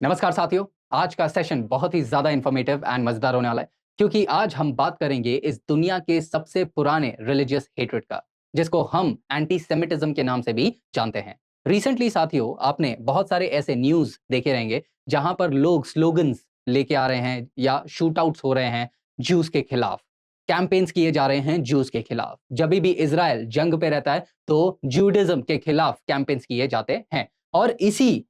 नमस्कार साथियों। आज का सेशन बहुत ही ज्यादा इंफॉर्मेटिव एंड मजेदार होने वाला है क्योंकि आज हम बात करेंगे इस दुनिया के सबसे पुराने रिलीजियस हेट्रेड का, जिसको हम एंटी सेमिटिज्म के नाम से भी जानते हैं। रिसेंटली साथियों, आपने बहुत सारे ऐसे न्यूज देखे रहेंगे जहां पर लोग स्लोगन्स लेके आ रहे हैं या शूट आउट्स हो रहे हैं ज्यूज के खिलाफ। कैंपेन्स किए जा रहे हैं ज्यूज के खिलाफ। जब भी इजराइल जंग पे रहता है तो ज्यूडिज्म के खिलाफ कैंपेन्स किए जाते हैं। और इसी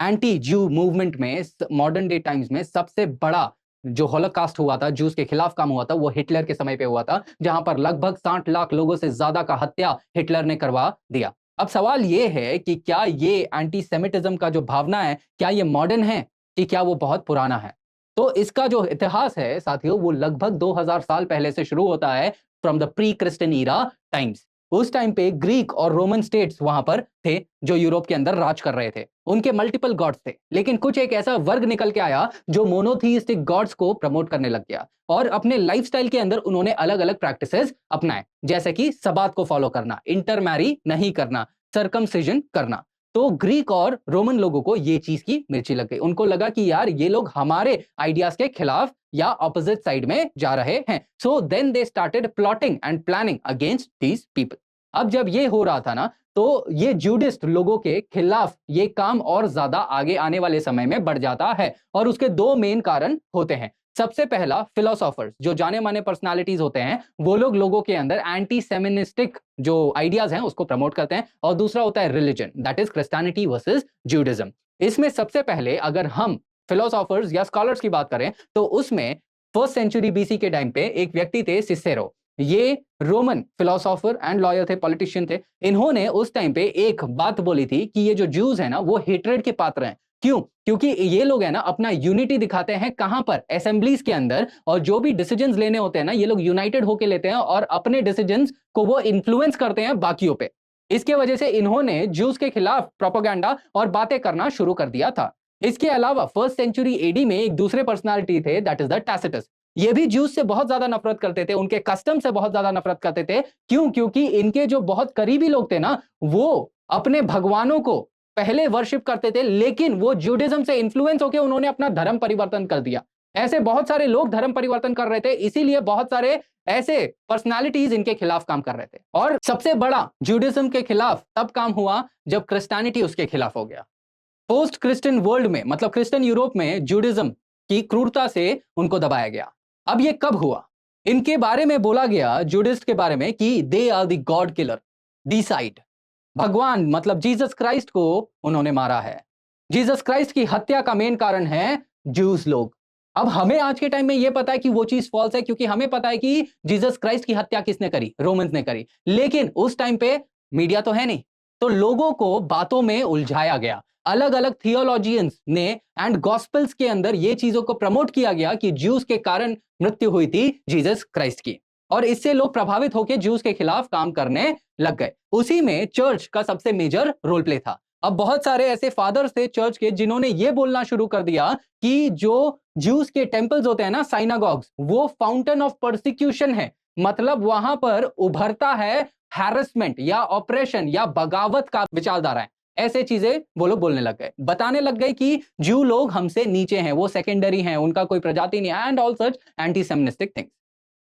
एंटी ज्यू मूवमेंट में मॉडर्न डे टाइम्स में सबसे बड़ा जो हॉलोकास्ट हुआ था, ज्यूज के खिलाफ काम हुआ था, वो हिटलर के समय पे हुआ था, जहां पर लगभग 60 लाख लोगों से ज्यादा का हत्या हिटलर ने करवा दिया। अब सवाल ये है कि क्या ये एंटी सेमिटिज्म का जो भावना है, क्या ये मॉडर्न है कि क्या वो बहुत पुराना है? तो इसका जो इतिहास है साथियों, वो लगभग 2000 साल पहले से शुरू होता है, from the pre Christian era times. उस टाइम पे ग्रीक और रोमन स्टेट्स वहां पर थे जो यूरोप के अंदर राज कर रहे थे। उनके मल्टीपल गॉड्स थे, लेकिन कुछ एक ऐसा वर्ग निकल के आया जो मोनोथीइस्टिक गॉड्स को प्रमोट करने लग गया और अपने लाइफस्टाइल के अंदर उन्होंने अलग-अलग प्रैक्टिसेस अपनाए, जैसे कि सबात को फॉलो करना, इंटरमैरी नहीं करना, सर्कमसिजन करना। तो ग्रीक और रोमन लोगों को ये चीज की मिर्ची लग गई। उनको लगा कि यार ये लोग हमारे आइडियाज के खिलाफ या ऑपोजिट साइड में जा रहे हैं। So then they started plotting and planning against these people. अब जब ये हो रहा था ना, तो ये ज्यूडिस्ट लोगों के खिलाफ ये काम और ज्यादा आगे आने वाले समय में बढ़ जाता है और उसके दो मेन कारण होते हैं। सबसे पहला, फिलोसोफर्स जो जाने माने पर्सनालिटीज होते हैं, वो लोग लोगों के अंदर एंटी सेमिनिस्टिक जो आइडियाज हैं उसको प्रमोट करते हैं। और दूसरा होता है religion, that is Christianity versus Judaism. इसमें सबसे पहले अगर हम फिलोसोफर्स या स्कॉलर्स की बात करें तो उसमें फर्स्ट सेंचुरी बीसी के टाइम पे एक व्यक्ति थे, सिसेरो। ये रोमन फिलोसोफर एंड लॉयर थे, पॉलिटिशियन थे। इन्होंने उस टाइम पे एक बात बोली थी कि ये जो ज्यूज है ना, वो हेट्रेड के पात्र हैं। क्यों? क्योंकि ये लोग है ना अपना यूनिटी दिखाते हैं कहां पर? असेंबलीज के अंदर। और जो भी डिसीजंस लेने होते हैं ना, ये लोग यूनाइटेड होकर लेते हैं और अपने डिसीजंस को वो इन्फ्लुएंस करते हैं बाकियों पे। इसके वजह से इन्होंने ज्यूज के खिलाफ प्रोपेगेंडा और बातें करना शुरू कर दिया था। इसके अलावा फर्स्ट सेंचुरी एडी में एक दूसरे पर्सनालिटी थे, दैट इज द टैसिटस। ये भी ज्यूज से बहुत ज्यादा नफरत करते थे, उनके कस्टम से बहुत ज्यादा नफरत करते थे। क्यों? क्योंकि इनके जो बहुत करीबी लोग थे ना, वो अपने भगवानों को पहले वर्शिप करते थे, लेकिन वो ज्यूडिज्म से इन्फ्लुएंस होकर उन्होंने अपना धर्म परिवर्तन कर दिया। ऐसे बहुत सारे लोग धर्म परिवर्तन कर रहे थे, इसीलिए बहुत सारे ऐसे पर्सनालिटीज इनके खिलाफ काम कर रहे थे। और सबसे बड़ा ज्यूडिज्म के खिलाफ तब काम हुआ जब क्रिश्चियनिटी उसके खिलाफ हो गया। पोस्ट क्रिश्चियन वर्ल्ड में, मतलब क्रिश्चियन यूरोप में, ज्यूडिज्म की क्रूरता से उनको दबाया गया। अब ये कब हुआ? इनके बारे में बोला गया, ज्यूडिस्ट के बारे में, कि they are the god killer, decide. भगवान मतलब जीसस क्राइस्ट को उन्होंने मारा है। जीसस क्राइस्ट की हत्या का मेन कारण है ज्यूस लोग। अब हमें आज के टाइम में यह पता है कि वो चीज फॉल्स है, क्योंकि हमें पता है कि जीसस क्राइस्ट की हत्या किसने करी? रोमन्स ने करी। लेकिन उस टाइम पे मीडिया तो है नहीं, तो लोगों को बातों में उलझाया गया। अलग अलग थियोलॉजियंस ने एंड गॉस्पेल्स के अंदर ये चीजों को प्रमोट किया गया कि ज्यूस के कारण मृत्यु हुई थी जीसस क्राइस्ट की। और इससे लोग प्रभावित होकर ज्यूस के खिलाफ काम करने लग गए। उसी में चर्च का सबसे मेजर रोल प्ले था। अब बहुत सारे ऐसे फादर्स थे चर्च के जिन्होंने ये बोलना शुरू कर दिया कि जो ज्यूस के टेंपल्स होते हैं ना, साइनागॉग्स, वो फाउंटेन ऑफ परसिक्यूशन है। मतलब वहां पर उभरता है हैरेसमेंट या ऑपरेशन या बगावत का विचारधारा है। ऐसे चीजें वो लोग बोलने लग गए, बताने लग गए कि ज्यू लोग हमसे नीचे हैं, वो सेकेंडरी हैं, उनका कोई प्रजाति नहीं है, and all such anti Semitic things.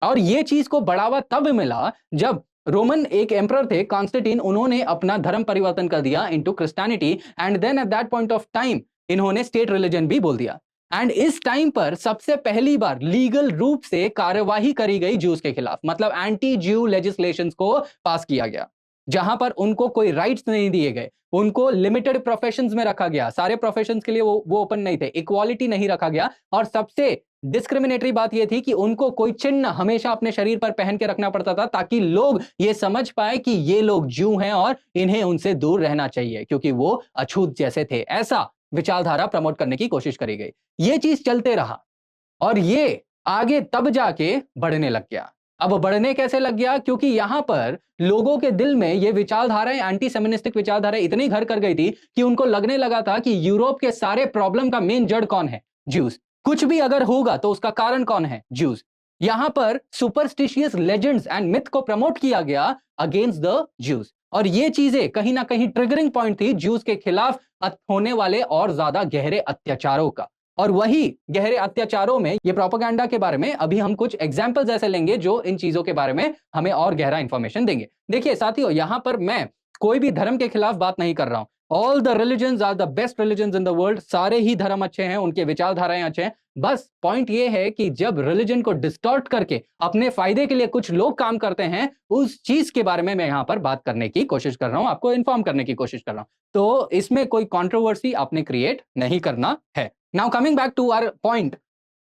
और ये चीज को बढ़ावा तब मिला जब रोमन एक एम्परर थे, कॉन्स्टेंटाइन, उन्होंने अपना धर्म परिवर्तन कर दिया into Christianity. And then at that point of time इन्होंने स्टेट रिलीजन भी बोल दिया। एंड इस टाइम पर सबसे पहली बार लीगल रूप से कार्यवाही करी गई ज्यूस के खिलाफ, मतलब एंटी ज्यू लेजिस्लेशंस को पास किया गया, जहां पर उनको कोई राइट्स नहीं दिए गए। उनको लिमिटेड प्रोफेशंस में रखा गया, सारे प्रोफेशंस के लिए वो ओपन नहीं थे, इक्वालिटी नहीं रखा गया। और सबसे डिस्क्रिमिनेटरी बात यह थी कि उनको कोई चिन्ह हमेशा अपने शरीर पर पहन के रखना पड़ता था, ताकि लोग ये समझ पाए कि ये लोग ज्यू हैं और इन्हें उनसे दूर रहना चाहिए, क्योंकि वो अछूत जैसे थे। ऐसा विचारधारा प्रमोट करने की कोशिश करी गई। ये चीज चलते रहा और ये आगे तब जाके बढ़ने लग गया। अब बढ़ने कैसे लग गया? क्योंकि यहां पर लोगों के दिल में ये विचारधाराएं, एंटी सेमिनिस्टिक विचारधाराएं इतनी घर कर गई थी कि उनको लगने लगा था कि यूरोप के सारे प्रॉब्लम का मेन जड़ कौन है? ज्यूज। कुछ भी अगर होगा तो उसका कारण कौन है? ज्यूज। यहां पर सुपरस्टिशियस लेजेंड्स एंड मिथ को प्रमोट किया गया अगेंस्ट द ज्यूज। और ये चीजें कहीं ना कहीं ट्रिगरिंग पॉइंट थी ज्यूज के खिलाफ होने वाले और ज्यादा गहरे अत्याचारों का। और वही गहरे अत्याचारों में ये प्रोपेगेंडा के बारे में अभी हम कुछ एग्जाम्पल्स ऐसे लेंगे जो इन चीजों के बारे में हमें और गहरा इंफॉर्मेशन देंगे। देखिए साथियों, यहां पर मैं कोई भी धर्म के खिलाफ बात नहीं कर रहा हूं। All the religions are the best religions in the world. सारे ही धर्म अच्छे हैं, उनके विचारधाराएं अच्छे हैं। बस पॉइंट ये है कि जब रिलीजन को डिस्टॉर्ट करके अपने फायदे के लिए कुछ लोग काम करते हैं, उस चीज के बारे में मैं यहां पर बात करने की कोशिश कर रहा हूं, आपको इन्फॉर्म करने की कोशिश कर रहा हूं। तो इसमें कोई कंट्रोवर्सी आपने क्रिएट नहीं करना है। Now coming back to our point,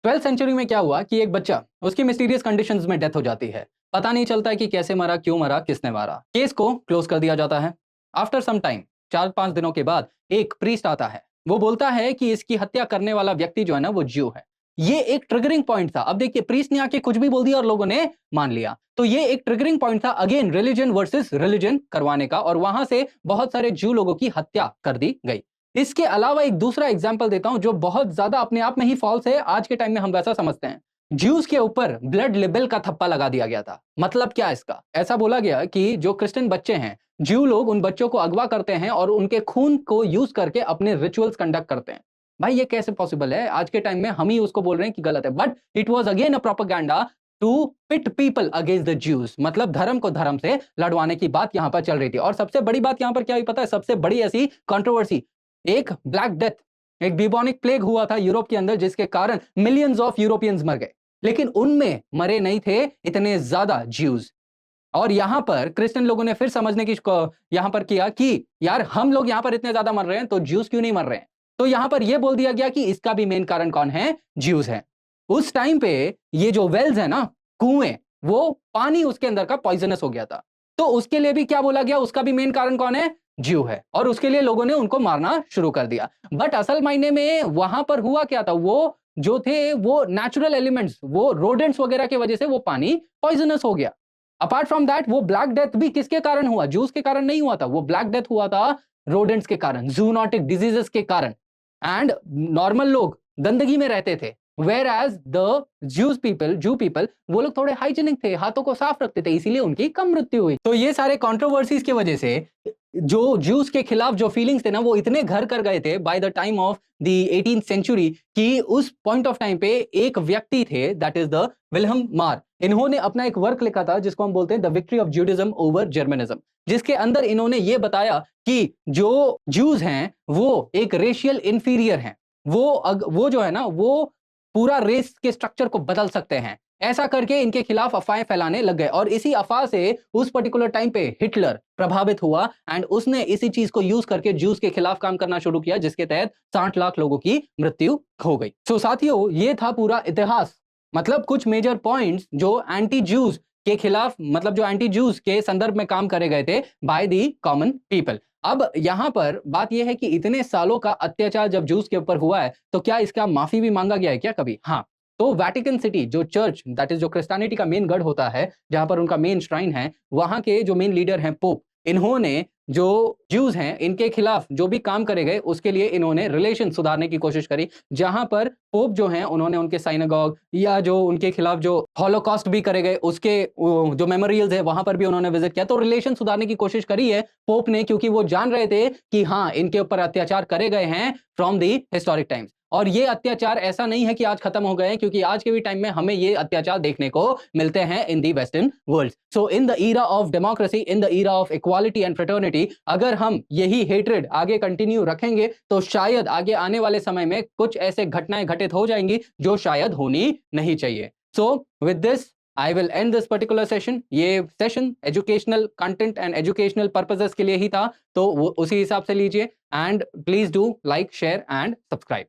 12th century में क्या हुआ कि एक बच्चा, उसकी मिस्टीरियस कंडीशंस में डेथ हो जाती है। पता नहीं चलता है कि कैसे मरा, क्यों मरा, किसने मारा। केस को क्लोज कर दिया जाता है। आफ्टर सम टाइम, 4-5 दिनों के बाद एक प्रीस्ट आता है। वो बोलता है कि इसकी हत्या करने वाला व्यक्ति जो है ना, वो ज्यू है। ये एक ट्रिगरिंग पॉइंट था। अब देखिए, प्रीस्ट ने आके कुछ भी बोल दिया और लोगों ने मान लिया। तो ये एक ट्रिगरिंग पॉइंट था अगेन रिलीजन वर्सेस रिलीजन करवाने का, और वहां से बहुत सारे ज्यू लोगों की हत्या कर दी गई। इसके अलावा एक दूसरा एग्जाम्पल देता हूं जो बहुत ज्यादा अपने आप में ही फॉल्स है, आज के टाइम में हम वैसा समझते हैं। ज्यूज के ऊपर ब्लड लिबेल का थप्पा लगा दिया गया था। मतलब क्या इसका? ऐसा बोला गया कि जो क्रिश्चियन बच्चे हैं, ज्यू लोग उन बच्चों को अगवा करते हैं और उनके खून को यूज करके अपने रिचुअल्स कंडक्ट करते हैं। भाई ये कैसे पॉसिबल है? आज के टाइम में हम ही उसको बोल रहे हैं कि गलत है, but it was again a propaganda to pit people against the Jews. मतलब धर्म को धर्म से लड़वाने की बात यहां पर चल रही थी। और सबसे बड़ी बात यहां पर क्या हुई पता है? सबसे बड़ी ऐसी कंट्रोवर्सी, एक ब्लैक डेथ, एक बिबॉनिक प्लेग हुआ था यूरोप के अंदर, जिसके कारण मिलियंस ऑफ यूरोपियंस मर गए। लेकिन उनमें मरे नहीं थे इतने ज्यादा ज्यूज। और यहां पर क्रिश्चियन लोगों ने फिर समझने की यहां पर किया कि यार हम लोग यहां पर इतने ज्यादा मर रहे हैं तो ज्यूज क्यों नहीं मर रहे हैं? तो यहां पर यह बोल दिया गया कि इसका भी मेन कारण कौन है? ज्यूज है। उस टाइम पे ये जो वेल्स है ना, कुएं, वो पानी उसके अंदर का पॉइजनस हो गया था। तो उसके लिए भी क्या बोला गया? उसका भी मेन कारण कौन है? ज्यू है। और उसके लिए लोगों ने उनको मारना शुरू कर दिया। बट असल मायने में वहां पर हुआ क्या था? वो जो थे वो नेचुरल एलिमेंट्स, वो रोडेंट्स वगैरह की वजह से वो पानी पॉइजनस हो गया। अपार्ट फ्रॉम दैट, वो ब्लैक डेथ भी किसके कारण हुआ? जूस के कारण नहीं हुआ था। वो ब्लैक डेथ हुआ था रोडेंट्स के कारण, जूनोटिक डिजीजेस के कारण। एंड नॉर्मल लोग गंदगी में रहते थे, whereas the Jew people वो लोग थोड़े हाइजीनिक थे, हाथों को साफ रखते थे, इसीलिए उनकी कम मृत्यु हुई। तो ये सारे कंट्रोवर्सीज की वजह से जो ज्यूस के खिलाफ जो फीलिंग्स थे ना, वो इतने घर कर गए थे by the time of the 18th century कि उस पॉइंट ऑफ टाइम पे एक व्यक्ति थे, दैट इज द विल्हम मार। इन्होंने अपना एक वर्क लिखा था जिसको हम बोलते हैं द विक्ट्री ऑफ ज्यूडिज्म ओवर जर्मनिज्म, जिसके अंदर इन्होंने ये बताया कि जो ज्यूज हैं वो एक रेशियल इंफीरियर हैं। वो जो है ना, वो पूरा रेस के स्ट्रक्चर को बदल सकते हैं। ऐसा करके इनके खिलाफ अफवाहें फैलाने लग गए, और इसी अफवाह से उस पर्टिकुलर टाइम पे हिटलर प्रभावित हुआ, एंड उसने इसी चीज को यूज करके ज्यूज के खिलाफ काम करना शुरू किया, जिसके तहत 60 लाख लोगों की मृत्यु हो गई। सो साथियों, ये था पूरा इतिहास। मतलब कुछ मेजर पॉइंट्स जो एंटी ज्यूज के खिलाफ, मतलब जो एंटी ज्यूज के संदर्भ में काम करे गए थे बाय दी कॉमन पीपल। अब यहां पर बात यह है कि इतने सालों का अत्याचार जब ज्यूज के ऊपर हुआ है, तो क्या इसका माफी भी मांगा गया है क्या कभी? हाँ। तो वैटिकन सिटी, जो चर्च, दैट इज जो क्रिश्चियनिटी का मेन गढ़ होता है, जहां पर उनका मेन श्राइन है, वहां के जो मेन लीडर हैं पोप, इन्होंने जो ज्यूज हैं इनके खिलाफ जो भी काम करे गए, उसके लिए इन्होंने रिलेशन सुधारने की कोशिश करी। जहां पर पोप जो हैं, उन्होंने उनके साइनागॉग या जो उनके खिलाफ जो हॉलोकॉस्ट भी करे गए, उसके जो मेमोरियल्स है, वहां पर भी उन्होंने विजिट किया। तो रिलेशन सुधारने की कोशिश करी है पोप ने, क्योंकि वो जान रहे थे कि हाँ, इनके ऊपर अत्याचार करे गए हैं फ्रॉम दी हिस्टोरिक टाइम्स। और ये अत्याचार ऐसा नहीं है कि आज खत्म हो गए हैं, क्योंकि आज के भी टाइम में हमें ये अत्याचार देखने को मिलते हैं in the western world. So in the era of democracy, in the era of equality and fraternity, अगर हम यही हेट्रेड आगे कंटिन्यू रखेंगे, तो शायद आगे आने वाले समय में कुछ ऐसे घटनाएं घटित हो जाएंगी जो शायद होनी नहीं चाहिए। So with this I will end this particular session. ये session educational content and educational purposes के लिए ही था, तो वो उसी हिसाब से लीजिए। And please do like, share and subscribe.